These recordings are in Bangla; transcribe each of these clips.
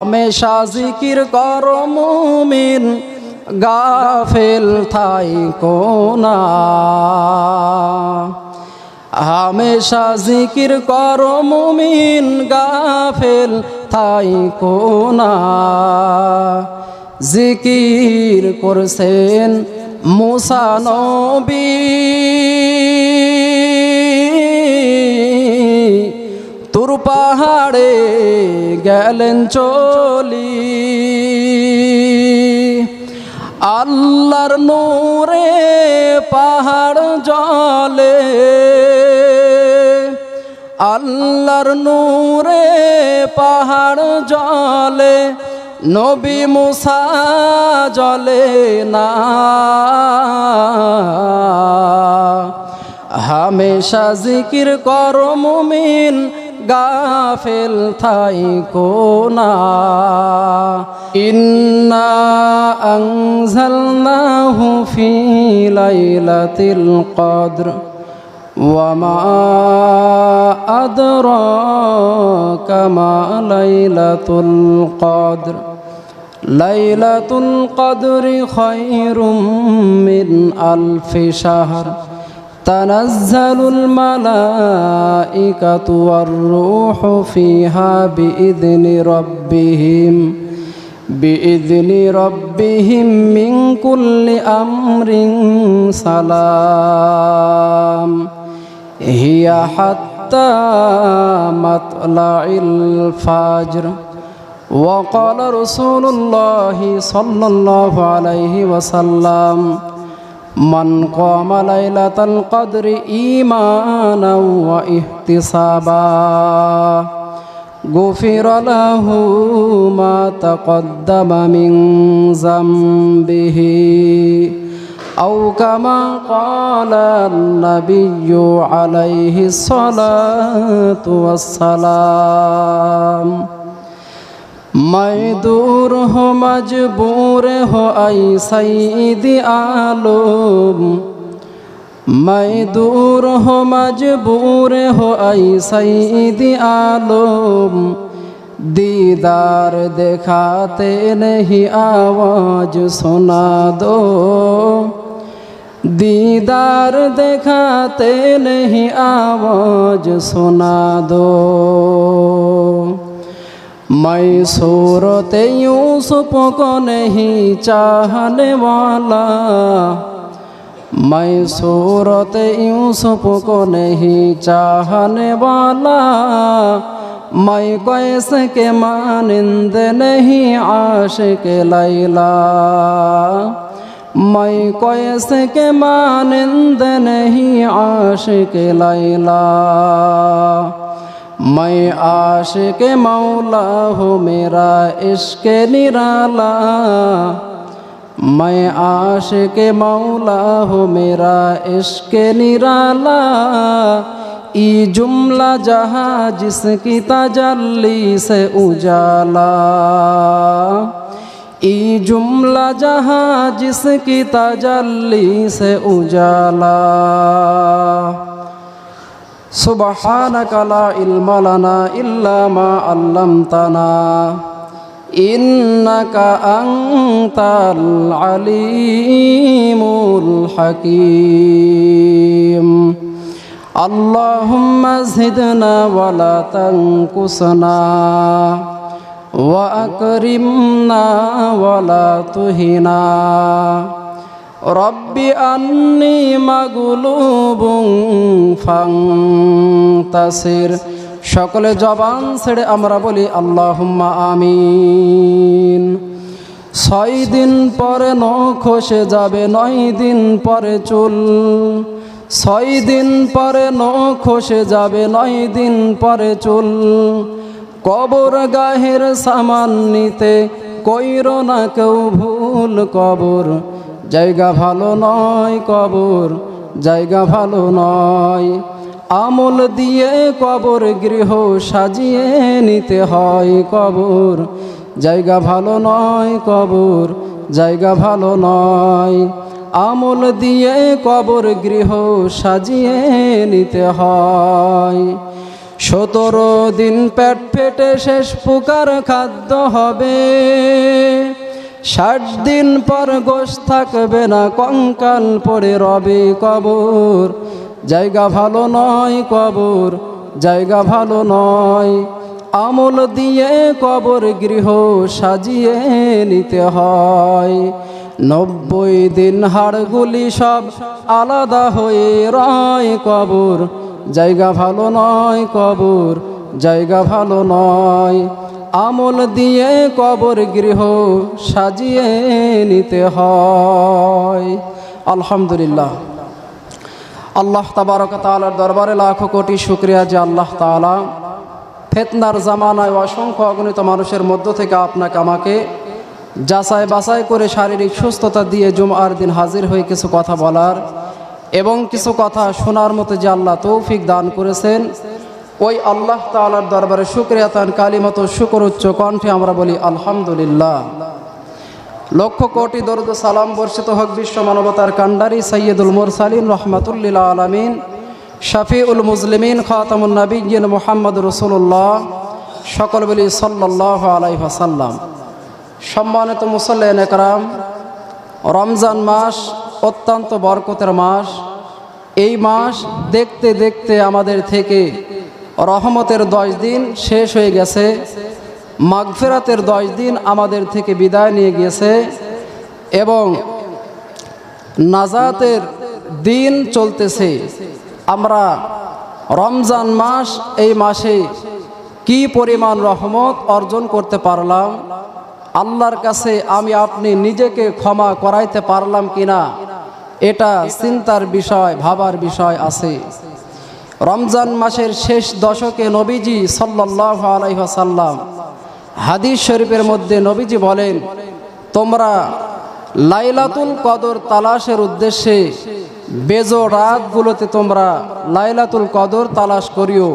हमेशा जिकिर करो मुमिन गाफिल थाइको ना। हमेशा जिकिर करो मुमिन गाफिल थाइको ना। जिकिर करছেন मूसा नबी তুর পাহাড়ে গেলেন চলি। আল্লাহর নূরে পাহাড় জ্বলে, আল্লাহর নূরে পাহাড় জ্বলে, নবী মুসা জ্বলে না। हमेशा जिकिर करो मुमिन गाफिल थाइको ना। इन्ना अंज़लनाहु फी लैलतिल क़द्र वमा अदराका मा लैलतुल क़द्र। लैलतुल क़द्रि खैरुम मिन अल्फि शहर तनज़्ज़लु الملائكة والروح فيها بإذن ربهم من كل أمر سلام هي حتى مطلع الفجر. وقال رسول الله صلى الله عليه وسلم من قام ليلة القدر إيمانا واحتسابا غفر له ما تقدم من ذنبه أو كما قال النبي عليه الصلاة والسلام. मैं दूर हो मजबूर हो ऐ सईदी आलम, मैं दूर हो मजबूर हो ऐ सईदी आलम। दीदार दिखाते नहीं आवाज सुना दो, दीदार दिखाते नहीं आवाज सुना दो। मैं सूरत यूसुफ को नहीं चाहने वाला, मैं सूरत यूसुफ को नहीं चाहने वाला। मैं कैसे के मानिंद नहीं आशिक लैला, मैं कैसे के मानिंद नहीं आशिक लैला। मैं आशिक मौला हूँ मेरा इश्क निराला, मैं आशिक मौला हूँ मेरा इश्क निराला। ई जुमला जहाँ जिसकी तजल्ली से उजाला, ई जुमला जहाँ जिसकी तजल्ली से उजाला। सुबहानक ला इल्म लना इल्ला मा अल्लमतना इन्नका अंतल अलीमुल हकीम। अल्लाहुम्मा ज़िदना वला तंकुसना व अकरिमना वला तुहिना। रब्बि अन्नी मगलूबुन फांतासिर। সকলে জবান ছেড়ে আমরা বলি আল্লাহুম্মা আমিন। 6 দিন পরে নখ খসে যাবে, 9 দিন পরে চুল। 6 দিন পরে নখ খসে যাবে, 9 দিন পরে চুল। কবর গাহের সামান নিতে কইরো না কেউ ভুল। কবর জায়গা ভালো নয়, কবর জায়গা ভালো নয়। আমল দিয়ে কবর গৃহ সাজিয়ে নিতে হয়। কবর জায়গা ভালো নয়, কবর জায়গা ভালো নয়। আমল দিয়ে কবর গৃহ সাজিয়ে নিতে হয়। 17 দিন পেট ফেটে শেষ পুকার খাদ্য হবে, 60 দিন পর গোশ থাকবে না, কঙ্কাল পড়ে রবে কবর। জায়গা ভালো নয় কবর, জায়গা ভালো নয়। আমল দিয়ে কবর গৃহ সাজিয়ে নিতে হয়। 90 দিন হাড়গুলি সব আলাদা হয়ে রয় কবর। জায়গা ভালো নয় কবর, জায়গা ভালো নয়। আমল দিয়ে কবর গৃহ সাজিয়ে নিতে হয়। আলহামদুলিল্লাহ। আল্লাহ তাবারক তাআলার দরবারে লাখো কোটি শুকরিয়া যে আল্লাহ তাআলা ফিতনার জামানায় অসংখ্য অগণিত মানুষের মধ্য থেকে আপনাকে আমাকে যাচাই বাছাই করে শারীরিক সুস্থতা দিয়ে জুমআর দিন হাজির হয়ে কিছু কথা বলার এবং কিছু কথা শোনার মতো যে আল্লাহ তৌফিক দান করেছেন, ওই আল্লাহ তাআলার দরবারে শুকরিয়া তান কালিমত শুকর উচ্চ কণ্ঠে আমরা বলি আলহামদুলিল্লাহ। লক্ষ কোটি দরুদ সালাম বর্ষিত হোক বিশ্ব মানবতার কান্ডারি সৈয়দুল মুরসালিন রহমাতুল্লিল আলামিন শফিউল মুসলিমিন খাতামুন নবিয়্যিন মুহাম্মদ রাসূলুল্লাহ, সকল বলি সাল্লাল্লাহু আলাইহি ওয়াসাল্লাম। সম্মানিত মুসল্লিয়ানে কেরাম, রমজান মাস অত্যন্ত বরকতের মাস। এই মাস দেখতে দেখতে আমাদের থেকে রহমতের 10 দিন শেষ হয়ে গেছে, মাগফিরাতের 10 দিন আমাদের থেকে বিদায় নিয়ে গিয়েছে এবং নাজাতের দিন চলতেছে। আমরা রমজান মাস, এই মাসে কি পরিমাণ রহমত অর্জন করতে পারলাম, আল্লাহর কাছে আমি আপনি নিজেকে ক্ষমা করাইতে পারলাম কিনা, এটা চিন্তার বিষয়, ভাবার বিষয় আছে। রমজান মাসের শেষ দশকে নবীজি সাল্লাল্লাহু আলাইহি ওয়াসাল্লাম হাদিস শরীফের মধ্যে নবীজি বলেন, তোমরা লাইলাতুল কদর তালাশের উদ্দেশ্যে বেজোড় রাতগুলোতে তোমরা লাইলাতুল কদর তালাশ করিও।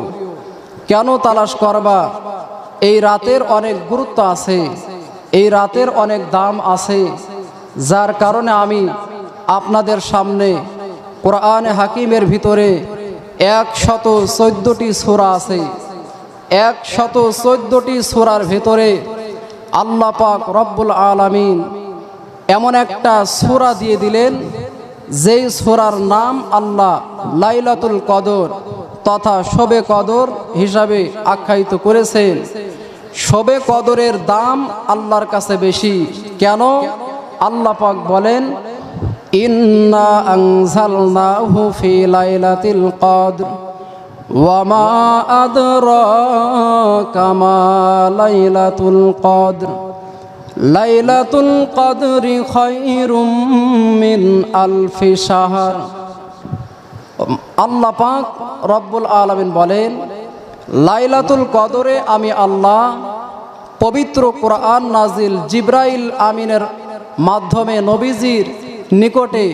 কেন তালাশ করবা? এই রাতের অনেক গুরুত্ব আছে, এই রাতের অনেক দাম আছে, যার কারণে আমি আপনাদের সামনে কোরআনে হাকিমের ভিতরে 114টি সূরা আছে। 114টি সূরার ভিতরে আল্লাহ পাক রব্বুল আলামিন এমন একটা সূরা দিয়ে দিলেন, যেই সূরার নাম আল্লাহ লাইলাতুল কদর তথা শবে কদর হিসাবে আখ্যায়িত করেছেন। শবে কদরের দাম আল্লাহর কাছে বেশি। কেন? আল্লাহ পাক বলেন, ইন্না আনজালনাহু ফি লাইলাতিল কদর ওয়া মা আদরাকা মা লাইলাতুল কদর লাইলাতুল কদরি খায়রুম মিন আলফি শাহর। আল্লাহ পাক রব্বুল আলামিন বলেন, লাইলাতুল কদরে আমি আল্লাহ পবিত্র কোরআন নাজিল জিবরাইল আমিনের মাধ্যমে নবীজির নিকটে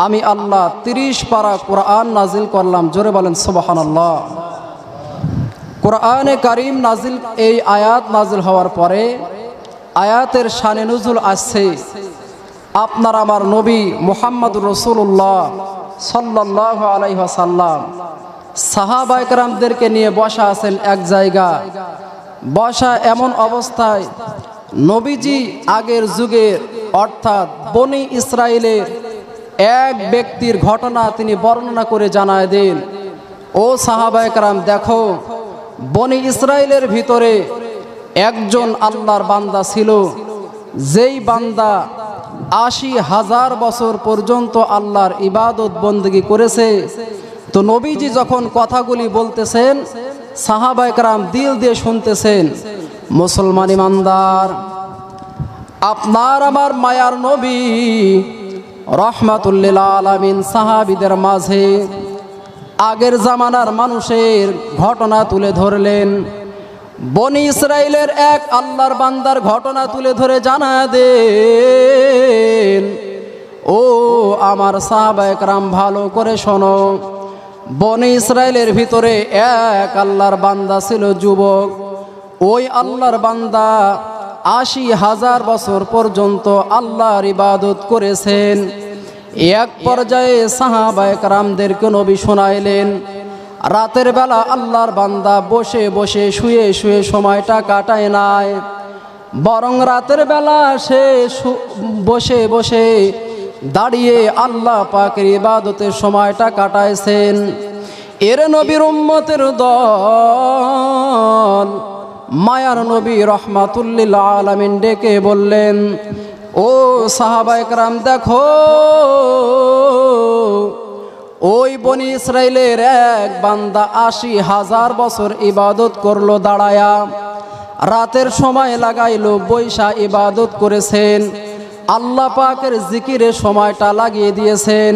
আমি আল্লাহ 30 পারা কোরআন নাজিল করলাম। জোরে বলেন সুবহানাল্লাহ। কোরআনে কারীম নাজিল, এই আয়াত নাজিল হওয়ার পরে আয়াতের শানে নুজুল আসছে। আপনার আমার নবী মুহাম্মদুর রাসূলুল্লাহ সাল্লাল্লাহু আলাইহি ওয়াসাল্লাম সাহাবায়ে কেরামদেরকে নিয়ে বসা আছেন এক জায়গায়। বসা এমন অবস্থায় নবীজি আগের যুগের অর্থাৎ বনি ইসরায়েলের এক ব্যক্তির ঘটনা তিনি বর্ণনা করে জানায় দেন, ও সাহাবায়ে কেরাম, দেখো বনি ইসরায়েলের ভিতরে একজন আল্লাহর বান্দা ছিল, যেই বান্দা 80,000 বছর পর্যন্ত আল্লাহর ইবাদত বন্দেগী করেছে। তো নবীজি যখন কথাগুলি বলতেছেন, সাহাবায়ে কেরাম দিল দিয়ে শুনতেছেন। মুসলমান ইমানদার, আপনার আমার মায়ার নবী রহমাতুল্লিল আলামিন সাহাবীদের মাঝে আগের জামানার মানুষের ঘটনা তুলে ধরলেন। বনি ইসরায়েলের এক আল্লাহর বান্দার ঘটনা তুলে ধরে জানা দেন, ও আমার সাহাবায়ে কেরাম ভালো করে শোনো। বনি ইসরায়েলের ভিতরে এক আল্লাহর বান্দা ছিল যুবক। ওই আল্লাহর বান্দা 80,000 বছর পর্যন্ত আল্লাহর ইবাদত করেছেন। এক পর্যায়ে সাহাবায়ে কেরামদেরকে নবী শোনাইলেন, রাতের বেলা আল্লাহর বান্দা বসে বসে শুয়ে শুয়ে সময়টা কাটায় নাই, বরং রাতের বেলা সে বসে বসে দাঁড়িয়ে আল্লাহ পাকের ইবাদতের সময়টা কাটাইছেন। এর নবীর উম্মতের দল মায়ার নবী রহমাতুল্লিল আলামিন ডেকে বললেন, ও সাহাবায়ে কেরাম, দেখো ওই বনি ইসরাইলের এক বান্দা ৮০,০০০ বছর ইবাদত করলো দাঁড়ায়া, রাতের সময় লাগাইলো বৈশা ইবাদত করেছেন, আল্লাহ পাকের জিকিরে সময়টা লাগিয়ে দিয়েছেন।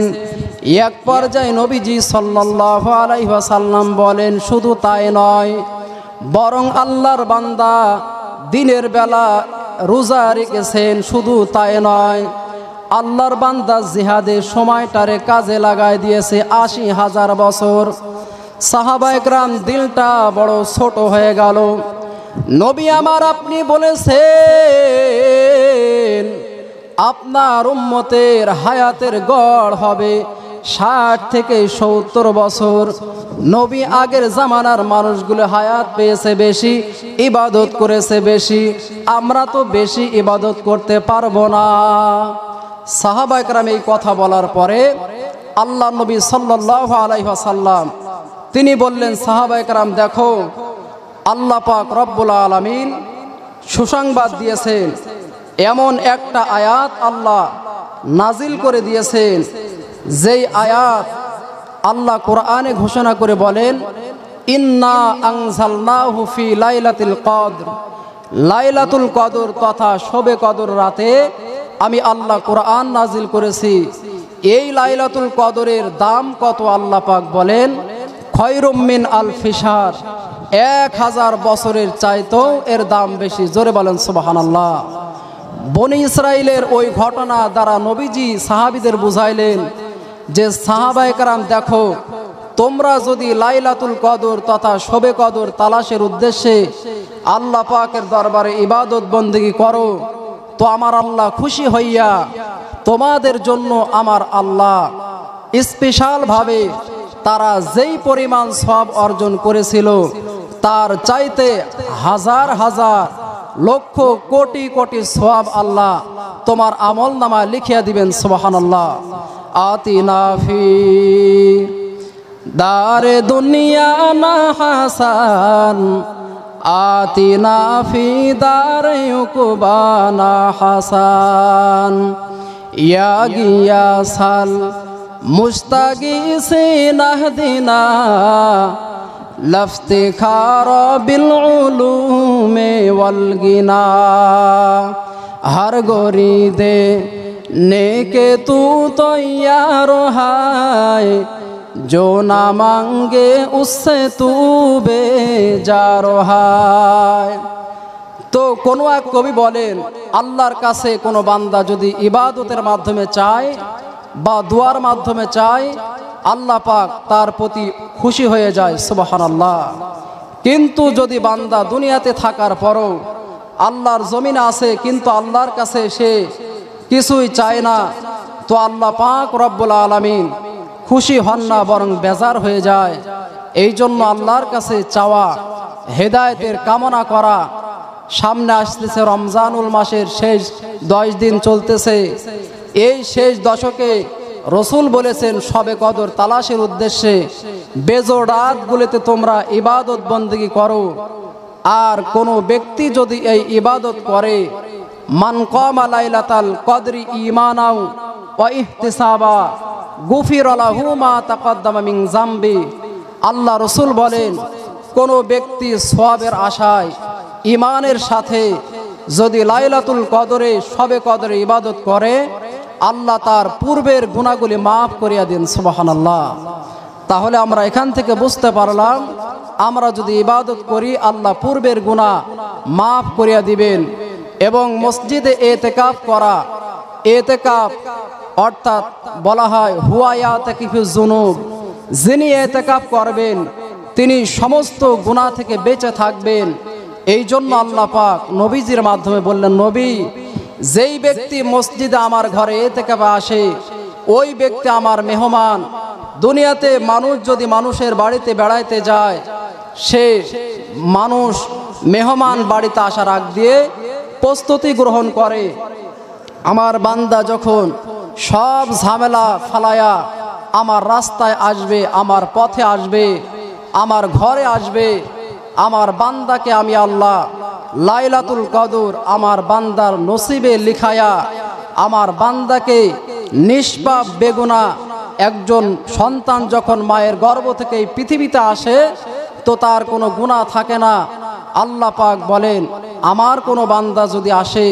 এক পর্যায়ে নবীজি সাল্লাল্লাহু আলাইহি ওয়াসাল্লাম বলেন, শুধু তাই নয়, বরং আল্লাহর বান্দা দিনের বেলা রোজা রেখেছেন, শুধু তাই নয়, আল্লাহর বান্দা জিহাদের সময়টারে কাজে লাগাই দিয়েছে ৮০,০০০ বছর। সাহাবায়ে কেরাম দিলটা বড় ছোট হয়ে গেল। নবী আমার, আপনি বলেছেন আপনার উম্মতের হায়াতের গড় হবে ৬০ থেকে ৭০ বছর। নবী আগের জামানার মানুষগুলো হায়াত পেয়েছে বেশি, ইবাদত করেছে বেশি, আমরা তো বেশি ইবাদত করতে পারবো না। সাহাবায়ে কেরাম এই কথা বলার পরে আল্লাহ নবী সাল্লাল্লাহু আলাইহি ওয়াসাল্লাম তিনি বললেন, সাহাবায়ে কেরাম দেখো, আল্লাহ পাক রব্বুল আলামিন সুসংবাদ দিয়েছেন, এমন একটা আয়াত আল্লাহ নাজিল করে দিয়েছেন, যেই আয়াত আল্লাহ কোরআনে ঘোষণা করে বলেন, ইন্না আনজালনাহু ফি লাইলাতুল কদর, লাইলাতুল কদর তথা শবে কদর রাতে আমি আল্লাহ কোরআন নাজিল করেছি। এই লাইলাতুল কদরের দাম কত? আল্লাহ পাক বলেন, খয়রুম মিন আলফি শাহর, ১০০০ বছরের চাইতেও এর দাম বেশি। জোরে বলেন সুবহানাল্লাহ। বনি ইসরাইলের ওই ঘটনা দ্বারা নবীজি সাহাবীদের বুঝাইলেন যে, সাহাবায়ে কেরাম দেখো, তোমরা যদি লাইলাতুল কদর তথা শবে কদর তালাশের উদ্দেশ্যে আল্লাহ পাকের দরবারে ইবাদত বন্দেগী করো, তো আমার আল্লাহ খুশি হইয়া তোমাদের জন্য আমার আল্লাহ স্পেশাল ভাবে তারা যেই পরিমাণ সওয়াব অর্জন করেছিল তার চাইতে হাজার হাজার লক্ষ কোটি কোটি সওয়াব আল্লাহ তোমার আমল নামায় লিখিয়া দিবেন। সুবহানাল্লাহ। আতিনা ফি দারে দুনিয়া না হাসান, আতিনা ফি দারে উকবানা হাসান, ইয়া গিয়াসাল মুস্তাগিসিন আহদিনা লফতিখার বিল উলুমে ওয়াল গিনা, हर गोरी दे नेके तू तैयार है, जो ना मांगे उससे तू बेजार है। তো কোনো এক কবি বলেন, আল্লাহর কাছে কোনো বান্দা যদি ইবাদতের মাধ্যমে চায় বা দুয়ার মাধ্যমে চায়, আল্লাহ পাক তার প্রতি খুশি হয়ে যায়। সুবহানাল্লাহ। কিন্তু যদি বান্দা দুনিয়াতে থাকার পরও আল্লাহর জমিনে আছে কিন্তু আল্লাহর কাছে সে কিছুই চায় না, তো আল্লাহ পাক রব্বুল আলামিন খুশি হন না, বরং বেজার হয়ে যায়। এই জন্য আল্লাহর কাছে চাওয়া, হেদায়েতের কামনা করা। সামনে আসতেছে রমজানুল মাসের শেষ 10 দিন চলতেছে। এই শেষ দশকে রসুল বলেছেন, শবে কদর তালাশের উদ্দেশ্যে বেজোড় রাতগুলিতে তোমরা ইবাদত বন্দেগী করো। আর কোনো ব্যক্তি যদি এই ইবাদত করে, মান কামা লাইলাতাল কদরি ঈমানাও ওয়া ইহতিসাবা গুফিরা লাহু মা তাকদ্দামা মিন যামবি। আল্লাহ রসুল বলেন, কোনো ব্যক্তি সওয়াবের আশায় ঈমানের সাথে যদি লাইলাতুল কদরে শবে কদরে ইবাদত করে, আল্লাহ তার পূর্বের গুনাহগুলি মাফ করিয়া দেন। সুবহানাল্লাহ। তাহলে আমরা এখান থেকে বুঝতে পারলাম, আমরা যদি ইবাদত করি আল্লাহ পূর্বের গুনাহ মাফ করিয়া দিবেন। এবং মসজিদে এতেকাফ করা, এতেকাফ অর্থাৎ বলা হয় হুয়া ইয়াতাকিফুজ যুনুব, যিনি এতেকাফ করবেন তিনি সমস্ত গুনাহ থেকে বেঁচে থাকবেন। এই জন্য আল্লাহ পাক নবীজির মাধ্যমে বললেন, নবী, যেই ব্যক্তি মসজিদে আমার ঘরে এতেকাফে আসে ওই ব্যক্তি আমার মেহমান, দুনিয়াতে মানুষ যদি মানুষের বাড়িতে বেড়াইতে যায়, সে মানুষ মেহমান বাড়িতে আসার আগ দিয়ে প্রস্তুতি গ্রহণ করে। আমার বান্দা যখন সব ঝামেলা ফালায়া আমার রাস্তায় আসবে, আমার পথে আসবে, আমার ঘরে আসবে, আমার বান্দাকে আমি আল্লাহ লাইলাতুল কদর আমার বান্দার নসিবে লিখায়া আমার বান্দাকে নিষ্পাপ বেগুনা একজন সন্তান যখন মায়ের গর্ভ থেকে এই পৃথিবীতে আসে তো তার কোনো গুনাহ থাকে না। আল্লাহ পাক বলেন, আমার কোনো বান্দা যদি আসে,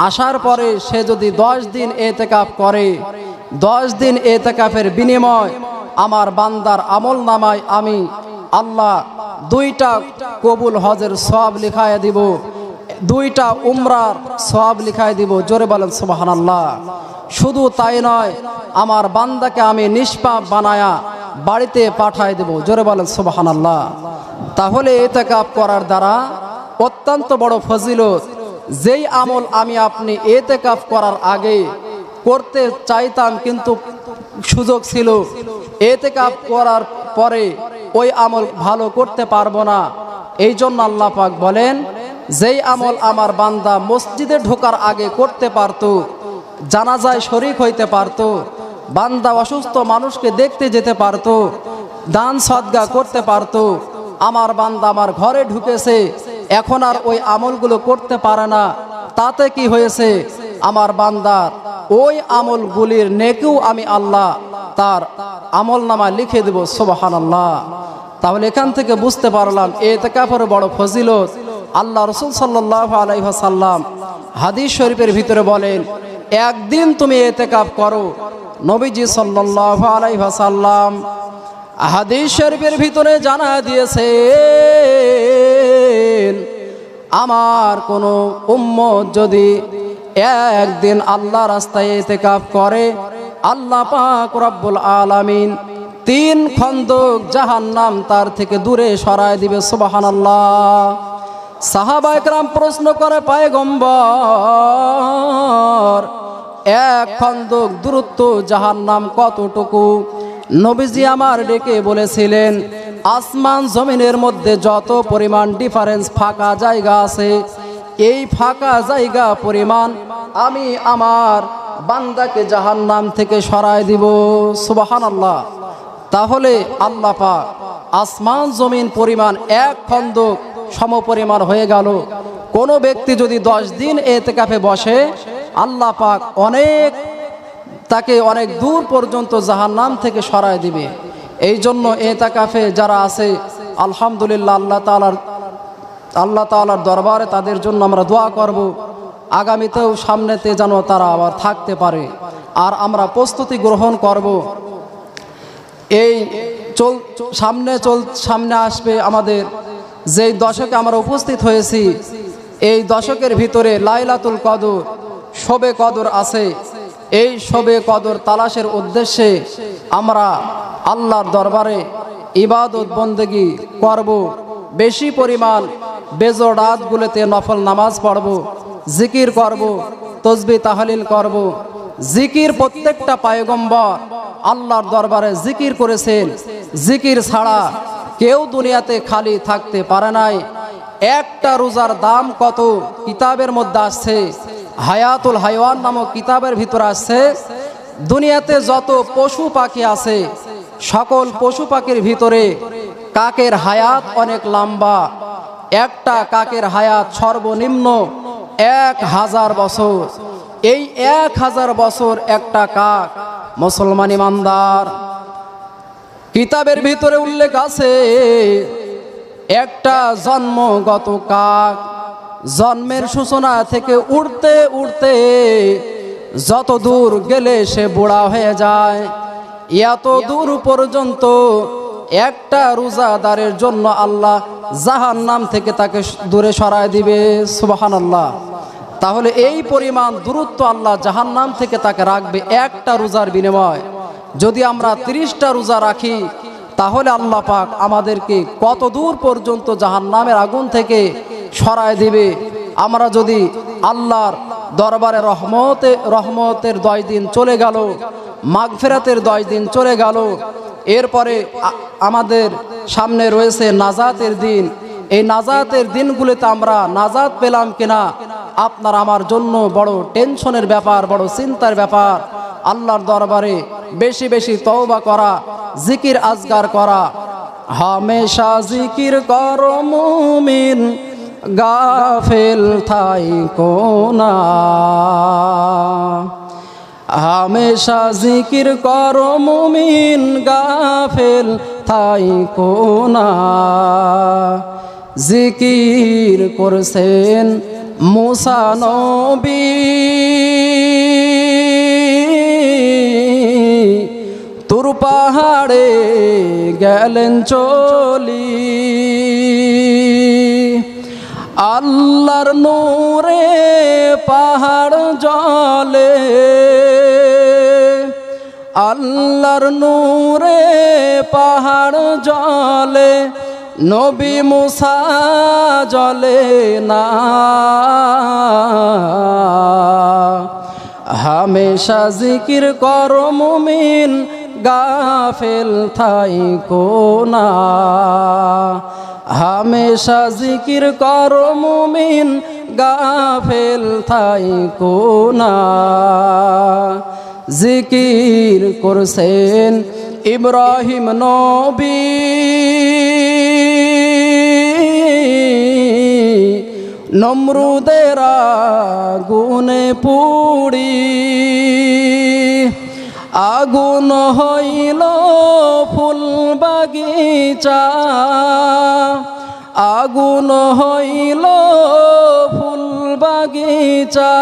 আসার পরে সে যদি 10 দিন এতেকাফ করে, 10 দিন এতেকাফের বিনিময় আমার বান্দার আমল নামায় আমি আল্লাহ 2টা কবুল হজের সওয়াব লিখায় দিব, 2টা উমরার সওয়াব লিখায় দিব। জোরে বলেন সুবহানাল্লাহ। শুধু তাই নয়, আমার বান্দাকে আমি নিষ্পাপ বানায়া বাড়িতে পাঠায় দেব। জোরে বলেন সুবহানাল্লাহ। তাহলে এতেকাফ করার দ্বারা অত্যন্ত বড় ফজিলত। যেই আমল আমি আপনি এতেকাফ করার আগে করতে চাইতাম কিন্তু সুযোগ ছিল, এতেকাফ করার পরে ওই আমল ভালো করতে পারবো না। এই জন্য আল্লাহ পাক বলেন, যেই আমল আমার বান্দা মসজিদে ঢোকার আগে করতে পারতো, জানাজায় শরীক হইতে পারতো, বান্দা অসুস্থ মানুষকে দেখতে যেতে পারতো, দান সদকা করতে পারতো, আমার বান্দা আমার ঘরে ঢুকেছে, এখন আর ওই আমলগুলো করতে পারে না। তাতে কি হয়েছে? আমার বান্দার ওই আমলগুলির নেকিও আমি আল্লাহ তার আমল নামায় লিখে দেব। সুবহানাল্লাহ। তাহলে এখান থেকে বুঝতে পারলাম এতেকাফের বড় ফজিলত। আল্লাহ রাসূল সাল্লাল্লাহু আলাইহি ওয়াসাল্লাম হাদিস শরীফের ভিতরে বলেন, একদিন তুমি এতেকাফ করো। নবীজি সাল্লাল্লাহু আলাইহি ওয়াসাল্লাম হাদিস শরীফের ভিতরে জানা দিয়েছেন, আমার কোনো উম্মত যদি একদিন আল্লাহ রাস্তায় ইতিকাফ করে, আল্লাহ পাক রব্বুল আলামিন 3 খন্দক জাহান্নাম তার থেকে দূরে সরায় দিবে। সুবহানাল্লাহ। সাহাবা একরাম প্রশ্ন করে, পয়গম্বর 1 খন্দক দূরত্ব জাহান্নাম কতটুকু? নবীজি আমার ডেকে বলেছিলেন, আসমান জমিনের মধ্যে যত পরিমাণ ডিফারেন্স ফাঁকা জায়গা আছে, এই ফাঁকা জায়গা পরিমাণ আমি আমার বান্দাকে জাহান্নাম থেকে সরায় দিব। সুবহানাল্লাহ। তাহলে আল্লাহ পাক আসমান জমিন পরিমাণ 1 খন্দক সমপরিমাণ হয়ে গেল। কোনো ব্যক্তি যদি 10 দিন এতেকাফে বসে, আল্লাহ পাক তাকে অনেক দূর পর্যন্ত জাহান্নাম থেকে সরায় দিবে। এই জন্য এতেকাফে যারা আছে, আলহামদুলিল্লাহ, আল্লাহ তাআলার দরবারে তাদের জন্য আমরা দোয়া করব, আগামীতেও সামনেতে যেন তারা আবার থাকতে পারে। আর আমরা প্রস্তুতি গ্রহণ করব। এই সামনে আসবে আমাদের যেই দশকে আমরা উপস্থিত হয়েছি, এই দশকের ভিতরে লাইলাতুল কদর, শবে কদর আছে। এই শবে কদর তালাশের উদ্দেশ্যে আমরা আল্লাহর দরবারে ইবাদত বন্দেগী করব। বেশি পরিমাণ বেজোড় রাতগুলোতে নফল নামাজ পড়ব, জিকির করব, তসবিহ তাহলিল করব। জিকির প্রত্যেকটা পয়গম্বর আল্লাহর দরবারে জিকির করেছেন। জিকির ছাড়া কেউ দুনিয়াতে খালি থাকতে পারে নাই। একটা রোজার দাম কত? কিতাবের মধ্যে আসছে, হায়াতুল হাইওয়ান নামক কিতাবের ভিতরে আসছে, দুনিয়াতে যত পশু পাখি আছে সকল পশু পাখির ভিতরে কাকের হায়াত অনেক লম্বা। একটা কাকের হায়াত সর্বনিম্ন 1000 বছর। এই 1000 বছর একটা কাক মুসলমান ইমানদার, কিতাবের ভিতরে উল্লেখ আছে, একটা জন্মগত কাক জন্মের সূচনা থেকে উড়তে উড়তে যত দূর গেলে সে বুড়া হয়ে যায়, এত দূর পর্যন্ত একটা রোজাদারের জন্য আল্লাহ জাহান্নাম থেকে তাকে দূরে সরায় দিবে। সুবহানাল্লাহ। তাহলে এই পরিমাণ দূরত্ব আল্লাহ জাহান্নাম থেকে তাকে রাখবে একটা রোজার বিনিময়। যদি আমরা 30টা রোজা রাখি, তাহলে আল্লাহ পাক আমাদেরকে কত দূর পর্যন্ত জাহান্নামের আগুন থেকে সরায় দিবে। আমরা যদি আল্লাহর দরবারে রহমতের 10 দিন চলে গেল, মাগফিরাতের 10 দিন চলে গেল, এরপরে আমাদের সামনে রয়েছে নাজাতের দিন। এই নাজাতের দিনগুলিতে আমরা নাজাত পেলাম কিনা আপনার আমার জন্য বড় টেনশনের ব্যাপার, বড় চিন্তার ব্যাপার। আল্লাহর দরবারে বেশি বেশি তওবা করা, জিকির আজগার করা। হামেশা জিকির করো মুমিন, গাফেল থাইকো না। হামেশা জিকির করো মুমিন, গাফেল থাইকো না। জিকির করছেন মুসা নবী, তুর পাহাড়ে গেলেন চলি। আল্লাহর নূরে পাহাড় জ্বলে, আল্লাহর নূরে পাহাড় জ্বলে, নবী মুসা জ্বলে না। হামেশা জিকির করো মুমিন, গাফেল থাইকো না। হামেশা জিকির করো মুমিন, গাফেল থাইকো না। জিকির করছেন ইব্রাহিম নবী, নমরুদের আগুনে পুড়ি। আগুন হইল ফুল বাগিচা, আগুন হইল ফুল বাগিচা,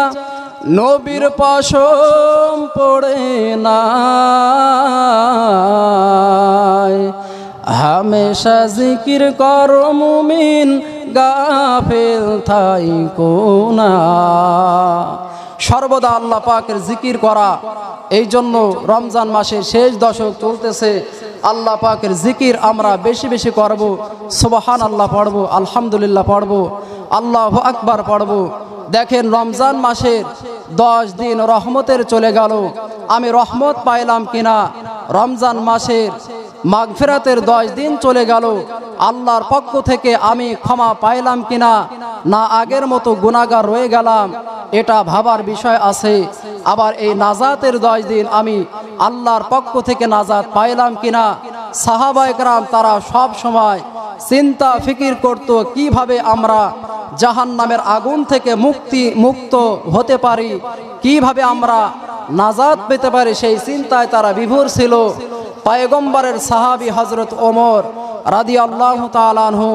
নবীর পশম পড়ে নাই। হামেশা জিকির করো মুমিন, গাফেল থাইকো না। সর্বদা আল্লাহ পাকের জিকির করা। এই জন্য রমজান মাসের শেষ দশক চলতেছে, আল্লাহ পাকের জিকির আমরা বেশি বেশি করব। সুবহান আল্লাহ পড়ব, আলহামদুলিল্লাহ পড়ব, আল্লাহু আকবার পড়ব। দেখেন রমজান মাসের 10 দিন রহমতের চলে গেল, আমি রহমত পাইলাম কিনা? রমজান মাসের মাগফিরাতের 10 দিন চলে গেল, আল্লাহর পক্ষ থেকে আমি ক্ষমা পাইলাম কিনা? না আগের মতো গুনাহগার রয়ে গেলাম? এটা ভাবার বিষয় আছে। আবার এই নাজাতের 10 দিন আমি আল্লাহর পক্ষ থেকে নাজাত পাইলাম কিনা? সাহাবায়ে কেরাম তারা সব সময় চিন্তা ফিকির করত কিভাবে আমরা জাহান্নামের আগুন থেকে মুক্ত হতে পারি, কিভাবে আমরা নাজাত পেতে পারি, সেই চিন্তায় তারা বিভোর ছিল। পয়গম্বরের সাহাবী হযরত ওমর রাদিয়াল্লাহু তাআলা আনহু,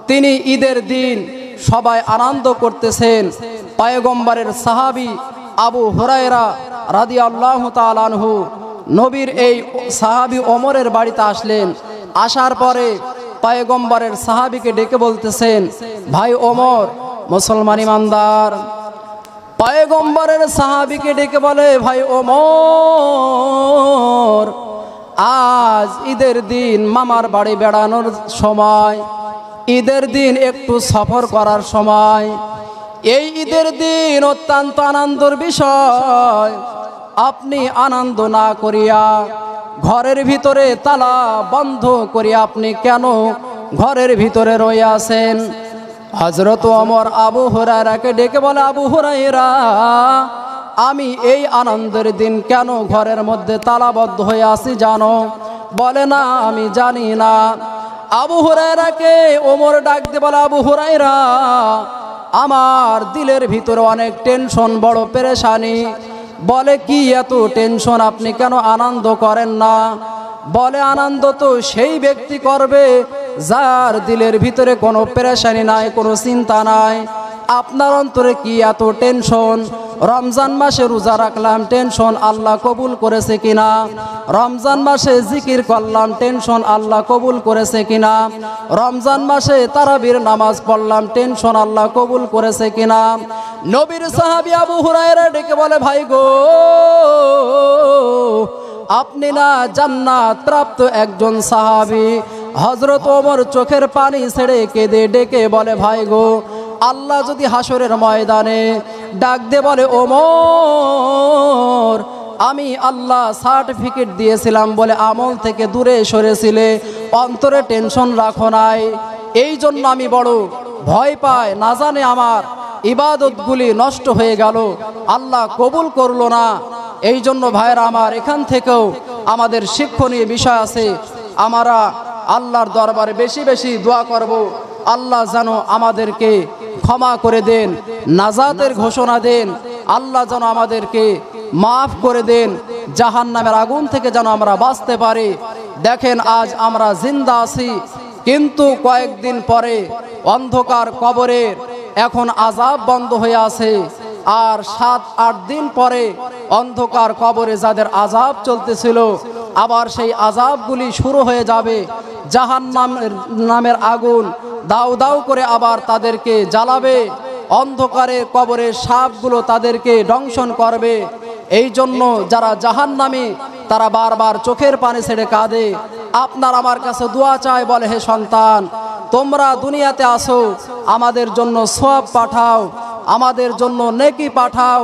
তিনি ঈদের দিন সবাই আনন্দ করতেছেন। পয়গম্বরের সাহাবী আবু হুরায়রা রাদিয়াল্লাহু তাআলা আনহু নবীর এই সাহাবী ওমরের বাড়িতে আসলেন। আসার পরে পয়গম্বরের সাহাবীকে ডেকে বলতেছেন, ভাই ওমর, মুসলমান ইমানদার। পয়গম্বরের সাহাবীকে ডেকে বলে, ভাই ওমর, আজ ঈদের দিন মামার বাড়ি বেড়ানোর সময়, ঈদের দিন একটু সফর করার সময়। এই ঈদের দিন অত্যন্ত আনন্দের বিষয়, আপনি আনন্দ না করিয়া ঘরের ভিতরে তালা বন্ধ করিয়া আপনি কেন ঘরের ভিতরে রয়ে আছেন? হযরত ওমর আবু হুরায়রাকে ডেকে বলে, আবু হুরায়রা, আমি এই আনন্দের দিন কেন ঘরের মধ্যে তালাবদ্ধ হয়ে আছি জানো? বলে, না আমি জানি না। আবু হুরায়রাকে ওমর ডাক দিয়ে বলে, আবু হুরায়রা, আমার দিলের ভিতরে অনেক টেনশন, বড় পেরেশানি। বলে, কি এত টেনশন, আপনি কেন আনন্দ করেন না? বলে, আনন্দ তো সেই ব্যক্তি করবে যার দিলের ভিতরে কোনো পেরেশানি নাই, কোনো চিন্তা নাই। আপনার অন্তরে কি এত টেনশন? রমজান মাসে রোজা রাখলাম, টেনশন আল্লাহ কবুল করেছে কিনা? রমজান মাসে জিকির করলাম, টেনশন আল্লাহ কবুল করেছে কিনা? রমজান মাসে তারাবির নামাজ পড়লাম, টেনশন আল্লাহ কবুল করেছে কিনা? নবীর সাহাবী আবু হুরায়রা ডেকে বলে, ভাই গো, আপনি না জান্নাত প্রাপ্ত একজন সাহাবী। হযরত ওমর চোখের পানি ছেড়ে কেঁদে ডেকে বলে, ভাই গো, আল্লাহ যদি হাসরের ময়দানে ডাক দে বলে, ওমর, আমি আল্লাহ সার্টিফিকেট দিয়েছিলাম বলে আমল থেকে দূরে সরেছিলে, অন্তরে টেনশন রাখো নাই। এই জন্য আমি বড় ভয় পাই, না জানে আমার ইবাদতগুলি নষ্ট হয়ে গেল, আল্লাহ কবুল করলো না। এই জন্য ভাইরা আমার, এখান থেকেও আমাদের শিক্ষণীয় বিষয় আছে। আমরা আল্লাহর দরবারে বেশি বেশি দোয়া করব, আল্লাহ যেন আমাদেরকে ক্ষমা করে দেন, নাজাতের ঘোষণা দেন, আল্লাহ যেন আমাদেরকে মাফ করে দেন, জাহান্নামের আগুন থেকে যেন আমরা বাঁচতে পারি। দেখেন আজ আমরা জিন্দা আছি, কিন্তু কয়েকদিন পরে অন্ধকার কবরের এখন আযাব বন্ধ হয়ে আছে, আর 7-8 দিন পরে অন্ধকার কবরে যাদের আযাব চলতেছিল আবার সেই আযাবগুলি শুরু হয়ে যাবে। জাহান্নামের আগুন দাউ দাউ করে আবার তাদেরকে জ্বালাবে, অন্ধকারের কবরের সাপগুলো তাদেরকে দংশন করবে। এই জন্য যারা জাহান্নামী তারা বারবার চোখের পানি ছেড়ে কাঁদে, আপনার আমার কাছে দোয়া চায়, বলে হে সন্তান, তোমরা দুনিয়াতে আসো, আমাদের জন্য সওয়াব পাঠাও, আমাদের জন্য নেকি পাঠাও,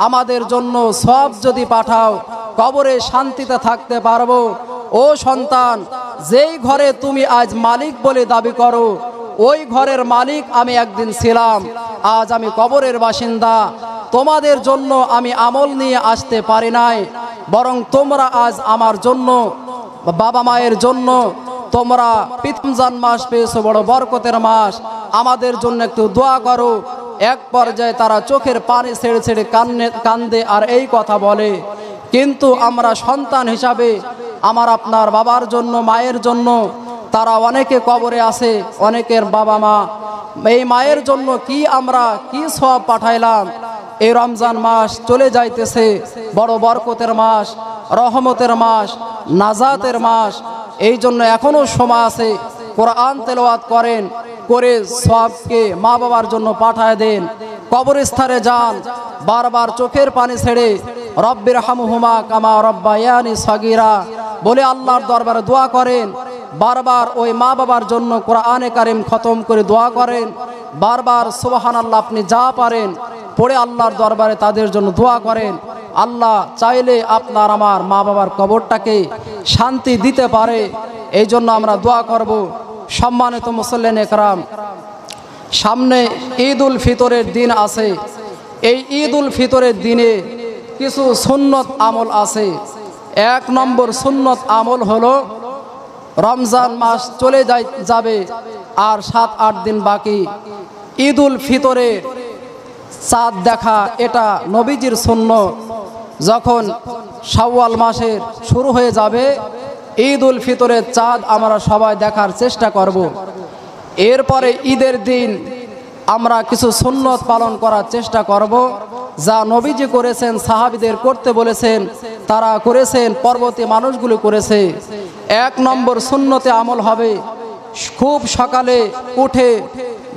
আমাদের জন্য সওয়াব যদি পাঠাও কবরে শান্তিতে থাকতে পারবো। ও সন্তান, যেই ঘরে তুমি আজ মালিক বলে দাবি করো, ওই ঘরের মালিক আমি একদিন ছিলাম, আজ আমি কবরের বাসিন্দা। তোমাদের জন্য আমি আমল নিয়ে আসতে পারি নাই, বরং তোমরা আজ আমার জন্য, বাবা মায়ের জন্য তোমরা রমজান মাস পেয়েছো, বড় বরকতের মাস, আমাদের জন্য একটু দোয়া করো। এক পর্যায়ে তারা চোখের পানি ছেড়ে ছেড়ে কান্দে আর এই কথা বলে। কিন্তু আমরা সন্তান হিসাবে আমার আপনার বাবার জন্য, মায়ের জন্য, তারা অনেকে কবরে আছে, অনেকের বাবা মা, এই মায়ের জন্য কি আমরা কি সওয়াব পাঠাইলাম। এই রমজান মাস চলে যাইতেছে, বড় বরকতের মাস, রহমতের মাস, নাজাতের মাস। এই জন্য এখনো সময় আছে, কোরআন তেলাওয়াত করেন, করে সওয়াবকে মা বাবার জন্য পাঠায় দেন। কবরস্থানে যান, বারবার চোখের পানি ছেড়ে রব্বির হামহুমা কামা রব্বায়ানি সগীরা বলে আল্লাহর দরবারে দোয়া করেন। বারবার ওই মা বাবার জন্য কোরআনে কারিম খতম করে দোয়া করেন। বারবার সুবহানাল্লাহ আপনি যা পারেন পড়ে আল্লাহর দরবারে তাদের জন্য দোয়া করেন। আল্লাহ চাইলে আপনার আমার মা বাবার কবরটাকে শান্তি দিতে পারে। এই জন্য আমরা দোয়া করব। সম্মানিত মুসল্লিন একরাম, সামনে ঈদ উল ফিতরের দিন আছে। এই ঈদ উল ফিতরের দিনে কিছু সুন্নত আমল আছে। 1 নম্বর সুন্নত আমল হলো, রমজান মাস চলে যাবে আর 7-8 দিন বাকি, ঈদ উল ফিতরের চাঁদ দেখা, এটা নবীজির সুন্নত। যখন শাওয়াল মাসের শুরু হয়ে যাবে, ঈদ উল ফিতরের চাঁদ আমরা সবাই দেখার চেষ্টা করব। এরপরে ঈদের দিন আমরা কিছু সুন্নত পালন করার চেষ্টা করব, যা নবীজি করেছেন, সাহাবীদের করতে বলেছেন, তারা করেছেন, পরবর্তী মানুষগুলো করেছে। 1 নম্বর সুন্নতে আমল হবে, খুব সকালে উঠে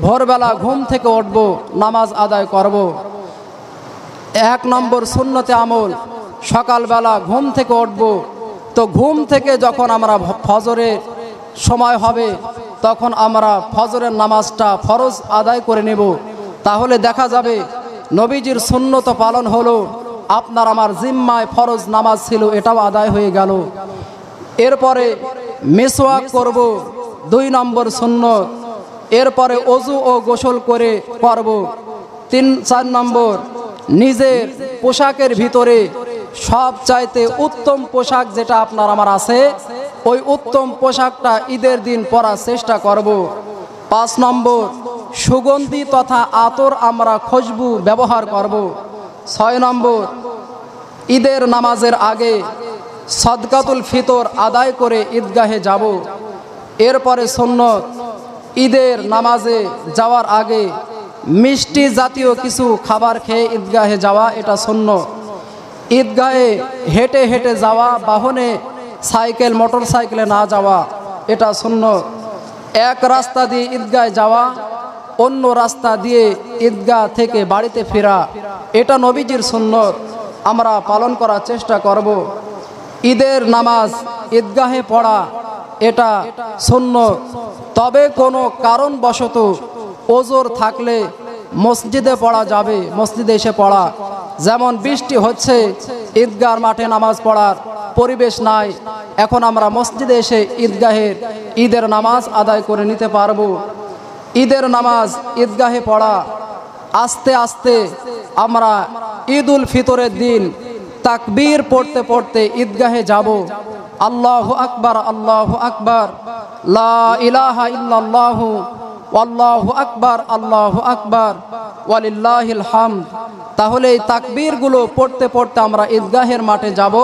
ভোরবেলা ঘুম থেকে উঠব, নামাজ আদায় করব। 1 নম্বর সুন্নতে আমল, সকালবেলা ঘুম থেকে উঠব। তো ঘুম থেকে যখন আমরা ফজরের সময় হবে তখন আমরা ফজরের নামাজটা ফরজ আদায় করে নেব। তাহলে দেখা যাবে নবীজির সুন্নত পালন হলো, আপনার আমার জিম্মায় ফরজ নামাজ ছিল, এটাও আদায় হয়ে গেল। এরপরে মিসওয়াক করব, 2 নম্বর সুন্নত। এরপরে ওযু ও গোসল করে করব। 3-4 নম্বর, নিজের পোশাকের ভিতরে সবচাইতে উত্তম পোশাক যেটা আপনার আমার আছে, ওই উত্তম পোশাকটা ঈদের দিন পরার চেষ্টা করব। 5 নম্বর, সুগন্ধি তথা আতর আমরা খুশবু ব্যবহার করব। 6 নম্বর, ঈদের নামাজের আগে সদকাতুল ফিতর আদায় করে ঈদগাহে যাব। এরপরে সুন্নত, ঈদের নামাজে যাওয়ার আগে মিষ্টি জাতীয় কিছু খাবার খেয়ে ঈদগাহে যাওয়া, এটা সুন্নত। ঈদগাহে হেঁটে হেঁটে যাওয়া, বাহনে সাইকেল মোটর সাইকেলে না যাওয়া, এটা সুন্নত। এক রাস্তা দিয়ে ঈদগাহে যাওয়া, অন্য রাস্তা দিয়ে ঈদগাহ থেকে বাড়িতে ফেরা, এটা নবীজির সুন্নত, আমরা পালন করার চেষ্টা করব। ঈদের নামাজ ঈদগাহে পড়া, এটা সুন্নত। তবে কোনো কারণবশত ওজর থাকলে মসজিদে পড়া যাবে, মসজিদে এসে পড়া। যেমন বৃষ্টি হচ্ছে, ঈদগাহর মাঠে নামাজ পড়ার পরিবেশ নাই। এখন আমরা মসজিদে এসে ঈদের নামাজ আদায় করে নিতে পারবো। ঈদের নামাজ ঈদগাহে পড়া, আস্তে আস্তে আমরা ঈদুল ফিতরের দিন তাকবীর পড়তে পড়তে ঈদগাহে যাব। আল্লাহু আকবার, আল্লাহু আকবার, লা ইলাহা ইল্লাল্লাহু, আল্লাহু আকবার, আল্লাহু আকবার, ওয়ালিল্লাহিল হামদ। তাহলে এই তাকবীরগুলো পড়তে পড়তে আমরা ঈদগাহের মাঠে যাব।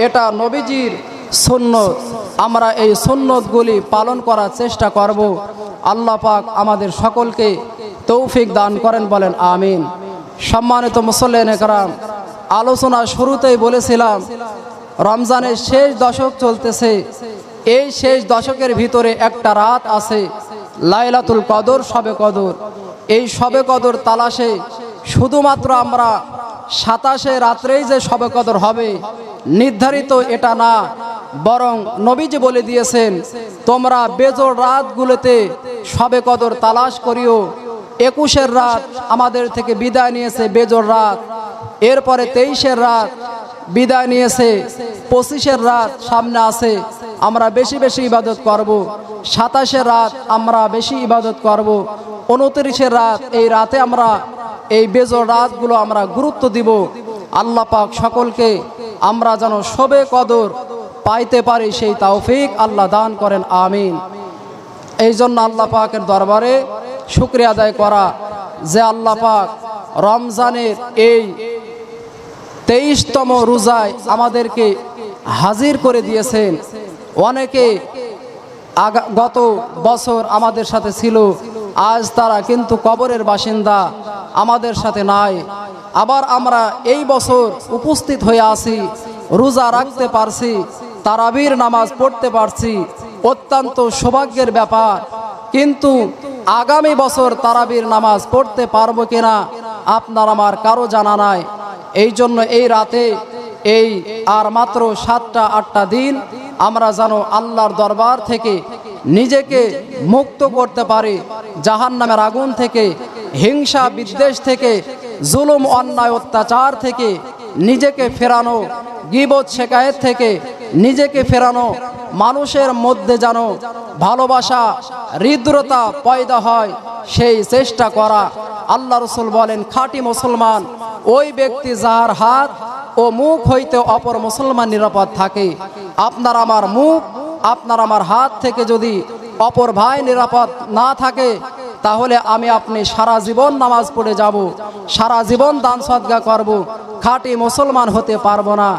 এটা নবীজির সুন্নত। আমরা এই সুন্নতগুলি পালন করার চেষ্টা করব। আল্লাহ পাক আমাদের সকলকে তৌফিক দান করেন, বলেন আমিন। সম্মানিত মুসল্লিয়ানে কেরাম, আলোচনা শুরুতেই বলেছিলাম রমজানের শেষ দশক চলতেছে। এই শেষ দশকের ভিতরে একটা রাত আছে, লাইলাতুল কদর, শবে কদর। এই শবে কদর তালাশে শুধুমাত্র আমরা 27 রাত্রেই যে শবে কদর হবে নির্ধারিত এটা না, বরং নবীজি বলে দিয়েছেন তোমরা বেজোড় রাতগুলোতে শবে কদর তালাশ করিও। 21 রাত আমাদের থেকে বিদায় নিয়েছে বেজোড় রাত, এরপরে 23 রাত বিদায় নিয়েছে, 25 রাত সামনে আছে, আমরা বেশি বেশি ইবাদত করব। 27 রাত আমরা বেশি ইবাদত করব। 29 রাত, এই রাতে আমরা এই বেজোড় রাতগুলো আমরা গুরুত্ব দিব। আল্লাহ পাক সকলকে আমরা যেন শবে কদর পাইতে পারি সেই তৌফিক আল্লাহ দান করেন, আমিন। এই জন্য আল্লাহ পাকের দরবারে শুকরিয়া আদায় করা যে আল্লাহ পাক রমজানের এই 23তম রোজায় আমাদেরকে হাজির করে দিয়েছেন। অনেকে গত বছর আমাদের সাথে ছিল, আজ তারা কিন্তু কবরের বাসিন্দা, আমাদের সাথে নাই। আবার আমরা এই বছর উপস্থিত হয়ে আছি, রোজা রাখতে পারছি, তারাবির নামাজ পড়তে পারছি, অত্যন্ত সৌভাগ্যের ব্যাপার। কিন্তু আগামী বছর তারাবির নামাজ পড়তে পারবো কিনা আপনার আমার কারো জানা নাই। এই জন্য এই রাতে এই আর মাত্র 7টা-8টা দিন আমরা যেন আল্লাহর দরবার থেকে নিজেকে মুক্ত করতে পারি, জাহান্নামের আগুন থেকে, হিংসা বিদ্বেষ থেকে, জুলুম অন্যায় অত্যাচার থেকে নিজেকে ফেরানো, গীবত শিকায়েত থেকে নিজেকে ফেরানো, মানুষের মধ্যে যেন ভালোবাসা হৃদ্রতা পয়দা হয় সেই চেষ্টা করা। আল্লাহ রাসূল বলেন খাঁটি মুসলমান ওই ব্যক্তি যার হাত ও মুখ হইতে অপর মুসলমান নিরাপদ থাকে। আপনার আমার মুখ, আপনার আমার হাত থেকে যদি অপর ভাই নিরাপদ না থাকে, তাহলে আমি আপনি সারা জীবন নামাজ পড়ে যাব, সারা জীবন দান সদকা করব, খাঁটি মুসলমান হতে পারবো না।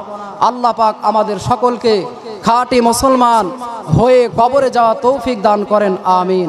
আল্লাহ পাক আমাদের সকলকে খাঁটি মুসলমান হয়ে কবরে যাওয়া তৌফিক দান করেন, আমিন।